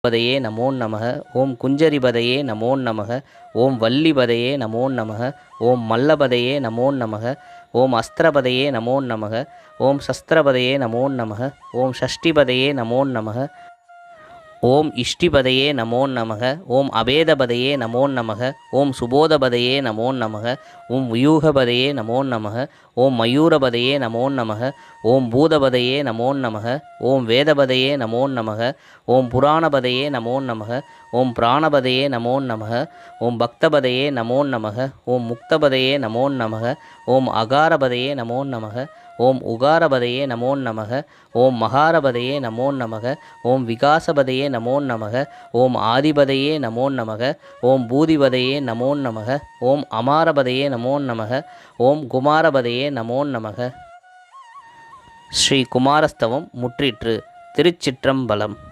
பதையே நமோ நமக. ஓம் குஞ்சரிபதையே நமோ நமக. ஓம் வல்லிபதையே நமோ நமக. ஓம் மல்லபதையே நமோ நமக. ஓம் அஸ்திரபதையே நமோ நமக. ஓம் சஸ்திரபதையே நமோ நமக. ஓம் ஷஷ்டிபதையே நமோ நமக. ஓம் இஷ்டிபதையே நமோ நமக. ஓம் அபேதபதையே நமோ நமக. ஓம் சுபோதபதையே நமோ நமக. ஓம் வியூகபதையே நமோ நமக. ஓம் மயூரபதையே நமோ நமக. ஓம் பூதபதையே நமோ நமக. ஓம் வேதபதையே நமோ நமக. ஓம் புராணபதையே நமோ நமக. ஓம் பிராணபதையே நமோ நமக. ஓம் பக்தபதையே நமோ நமக. ஓம் முக்தபதையே நமோ நமக. ஓம் அகாரபதையே நமோ நமக. ஓம் உகாரபதையே நமோ நமக. ஓம் மகாரபதையே நமோ நமக. ஓம் விகாசபதையே நமோ நமக. ஓம் ஆதிபதையே நமோ நமக. ஓம் பூதிபதையே நமோ நமக. ஓம் அமாரபதையே நமோ நமக. ஓம் குமாரபதையே நமோ நமக. ஸ்ரீ குமாரஸ்தவம் முற்றிற்று. திருச்சிற்றம்பலம்.